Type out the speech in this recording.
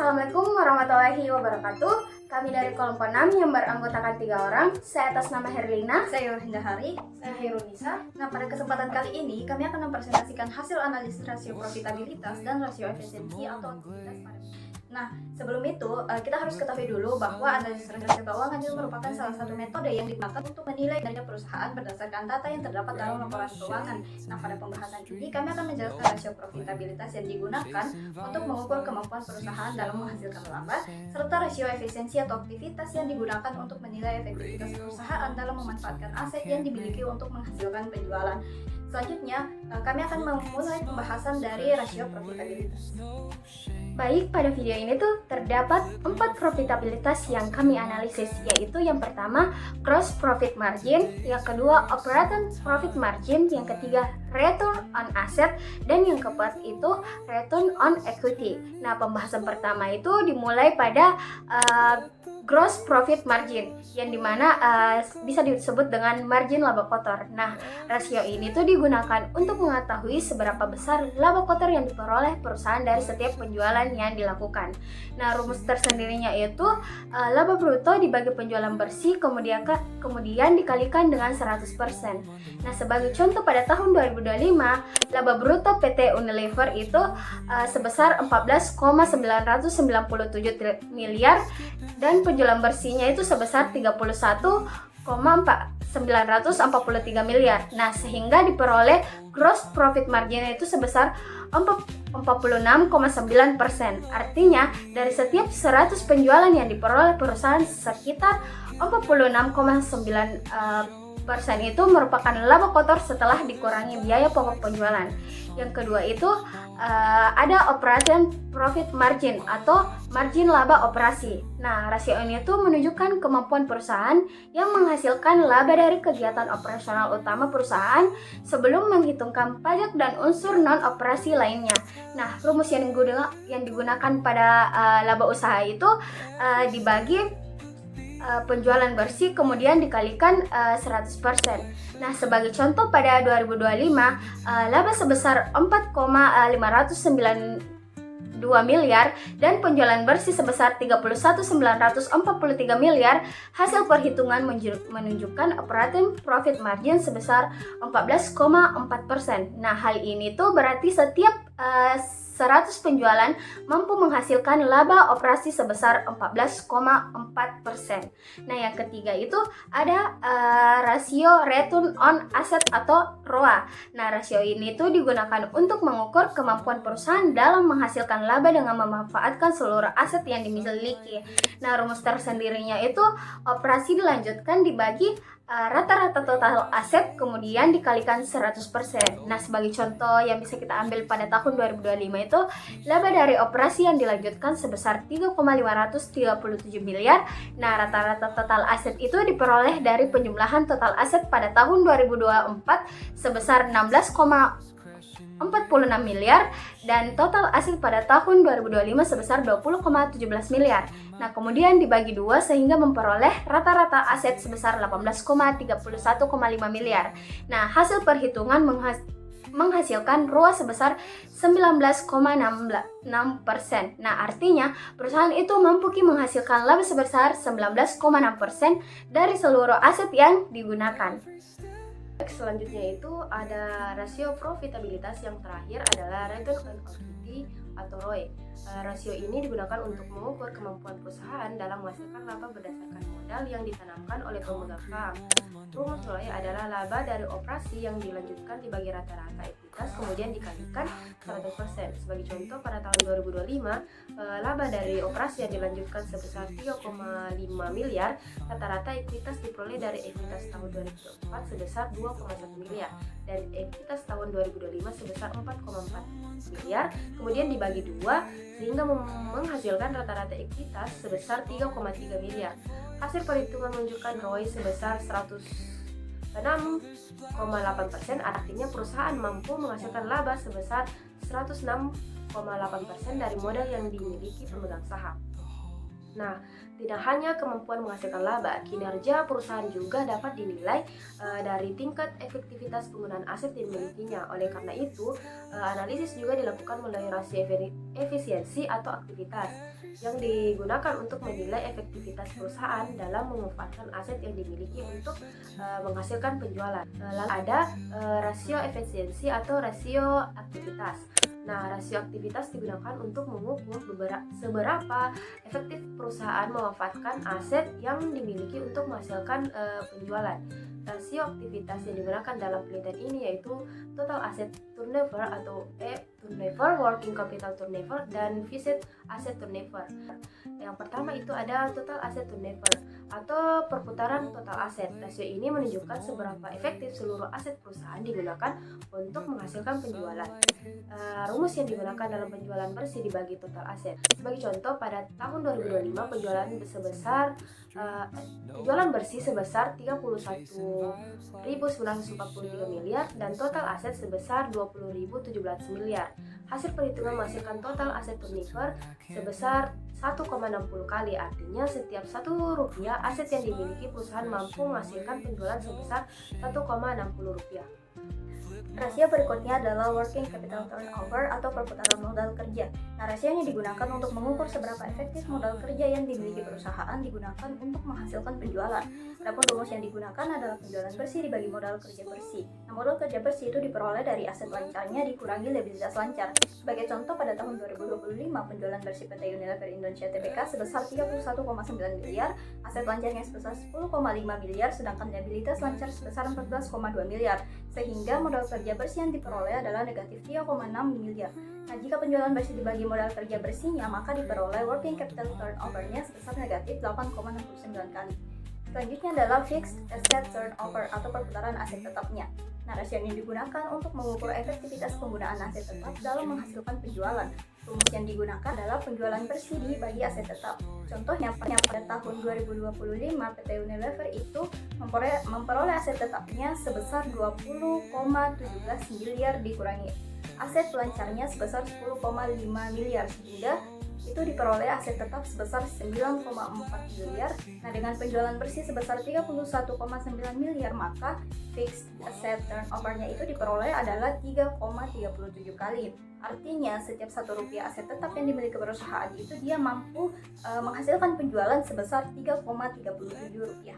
Assalamualaikum warahmatullahi wabarakatuh. Kami dari kelompok 6 yang beranggotakan 3 orang. Saya atas nama Herlina. Saya Hindahari. Saya Hirunisa. Nah, pada kesempatan kali ini kami akan mempresentasikan hasil analisis rasio profitabilitas dan rasio efisiensi atau aktivitas pada. Nah, sebelum itu kita harus ketahui dulu bahwa analisis rasio keuangan itu merupakan salah satu metode yang digunakan untuk menilai kinerja perusahaan berdasarkan data yang terdapat dalam laporan keuangan. Nah, pada pembahasan ini kami akan menjelaskan rasio profitabilitas yang digunakan untuk mengukur kemampuan perusahaan dalam menghasilkan laba, serta rasio efisiensi atau aktivitas yang digunakan untuk menilai efektivitas perusahaan dalam memanfaatkan aset yang dimiliki untuk menghasilkan penjualan. Selanjutnya, kami akan memulai pembahasan dari rasio profitabilitas. Baik, pada video ini tuh terdapat 4 profitabilitas yang kami analisis, yaitu yang pertama gross profit margin, yang kedua operating profit margin, yang ketiga return on asset, dan yang keempat itu return on equity. Nah, pembahasan pertama itu dimulai pada gross profit margin, yang dimana bisa disebut dengan margin laba kotor. Nah, rasio ini tuh digunakan untuk mengetahui seberapa besar laba kotor yang diperoleh perusahaan dari setiap penjualan yang dilakukan. Nah, rumus tersendirinya itu laba bruto dibagi penjualan bersih kemudian dikalikan dengan 100%. Nah, sebagai contoh pada tahun 2025, laba bruto PT Unilever itu sebesar 14,997 miliar dan penjualan bersihnya itu sebesar 31,943 miliar. Nah, sehingga diperoleh gross profit margin itu sebesar 46,9%. Artinya, dari setiap 100 penjualan yang diperoleh perusahaan, sekitar 46,9% itu merupakan laba kotor setelah dikurangi biaya pokok penjualan. Yang kedua itu ada operating profit margin atau margin laba operasi. Nah, rasio ini tuh menunjukkan kemampuan perusahaan yang menghasilkan laba dari kegiatan operasional utama perusahaan sebelum menghitungkan pajak dan unsur non-operasi lainnya. Nah, rumus yang digunakan pada laba usaha itu dibagi penjualan bersih kemudian dikalikan 100%. Nah, sebagai contoh pada 2025 laba sebesar 4,592 miliar dan penjualan bersih sebesar 31,943 miliar. Hasil perhitungan menunjukkan operating profit margin sebesar 14,4%. Nah, hal ini tuh berarti setiap 100 penjualan mampu menghasilkan laba operasi sebesar 14,4%. Nah, yang ketiga itu ada rasio return on asset atau ROA. Nah, rasio ini tuh digunakan untuk mengukur kemampuan perusahaan dalam menghasilkan laba dengan memanfaatkan seluruh aset yang dimiliki. Nah, rumus tersendirinya itu operasi dilanjutkan dibagi rata-rata total aset kemudian dikalikan 100%. Nah, sebagai contoh yang bisa kita ambil pada tahun 2025 itu laba dari operasi yang dilanjutkan sebesar 3,537 miliar. Nah, rata-rata total aset itu diperoleh dari penjumlahan total aset pada tahun 2024 sebesar 16,46 miliar dan total aset pada tahun 2025 sebesar 20,17 miliar. Nah, kemudian dibagi 2 sehingga memperoleh rata-rata aset sebesar 18,31,5 miliar. Nah, hasil perhitungan menghasilkan ROA sebesar 19,66%. Nah, artinya perusahaan itu mampu menghasilkan laba sebesar 19,6% dari seluruh aset yang digunakan. Selanjutnya itu ada rasio profitabilitas, yang terakhir adalah return on equity atau ROE. Rasio ini digunakan untuk mengukur kemampuan perusahaan dalam menghasilkan laba berdasarkan modal yang ditanamkan oleh pemegang saham. Rumus ROE adalah laba dari operasi yang dilanjutkan dibagi rata-rata ekuitas kemudian dikalikan 100%. Sebagai contoh pada tahun 2025 laba dari operasi yang dilanjutkan sebesar 3,5 miliar, rata-rata ekuitas diperoleh dari ekuitas tahun 2024 sebesar 2,1 miliar dan ekuitas tahun 2025 sebesar 4,4 miliar, kemudian dibagi 2 sehingga menghasilkan rata-rata ekuitas sebesar 3,3 miliar. Hasil perhitungan menunjukkan ROI sebesar 106,8%, artinya perusahaan mampu menghasilkan laba sebesar 106,8% dari modal yang dimiliki pemegang saham. Nah, tidak hanya kemampuan menghasilkan laba, kinerja perusahaan juga dapat dinilai dari tingkat efektivitas penggunaan aset yang dimilikinya. Oleh karena itu, analisis juga dilakukan melalui rasio efisiensi atau aktivitas yang digunakan untuk menilai efektivitas perusahaan dalam memanfaatkan aset yang dimiliki untuk menghasilkan penjualan. Lalu ada rasio efisiensi atau rasio aktivitas. Nah, rasio aktivitas digunakan untuk mengukur seberapa efektif perusahaan memanfaatkan aset yang dimiliki untuk menghasilkan penjualan. Rasio aktivitas yang digunakan dalam penelitian ini yaitu total asset turnover atau turnover, working capital turnover, dan fixed asset turnover. Yang pertama itu ada total asset turnover atau perputaran total aset. Rasio ini menunjukkan seberapa efektif seluruh aset perusahaan digunakan untuk menghasilkan penjualan. Rumus yang digunakan dalam penjualan bersih dibagi total aset. Sebagai contoh, pada tahun 2025 penjualan bersih sebesar 31.943 miliar dan total aset sebesar 20.017 miliar. Hasil perhitungan menghasilkan total aset turnover sebesar 1,60 kali, artinya setiap 1 rupiah aset yang dimiliki perusahaan mampu menghasilkan penjualan sebesar 1,60 rupiah. Rasio berikutnya adalah working capital turnover atau perputaran modal kerja. Nah, rasio ini digunakan untuk mengukur seberapa efektif modal kerja yang dimiliki perusahaan digunakan untuk menghasilkan penjualan. Adapun rumus yang digunakan adalah penjualan bersih dibagi modal kerja bersih. Nah, modal kerja bersih itu diperoleh dari aset lancarnya dikurangi liabilitas lancar. Sebagai contoh, pada tahun 2025 penjualan bersih PT Unilever Indonesia Tbk sebesar 31,9 miliar, aset lancarnya sebesar 10,5 miliar, sedangkan liabilitas lancar sebesar 14,2 miliar. Sehingga modal kerja bersih yang diperoleh adalah negatif 3,6 miliar. Nah, jika penjualan bersih dibagi modal kerja bersihnya, maka diperoleh working capital turnover-nya sebesar negatif 8,69 kali. Selanjutnya adalah fixed asset turnover atau perputaran aset tetapnya. Nah, rasio ini digunakan untuk mengukur efektivitas penggunaan aset tetap dalam menghasilkan penjualan. Rumus yang digunakan adalah penjualan bersih dibagi aset tetap. Contohnya, pada tahun 2025 PT Unilever itu memperoleh aset tetapnya sebesar 20,17 miliar dikurangi aset lancarnya sebesar 10,5 miliar, sehingga itu diperoleh aset tetap sebesar 9,4 miliar. Nah, dengan penjualan bersih sebesar 31,9 miliar, maka fixed asset turnover-nya itu diperoleh adalah 3,37 kali. Artinya, setiap 1 rupiah aset tetap yang dimiliki perusahaan itu dia mampu menghasilkan penjualan sebesar 3,37 rupiah.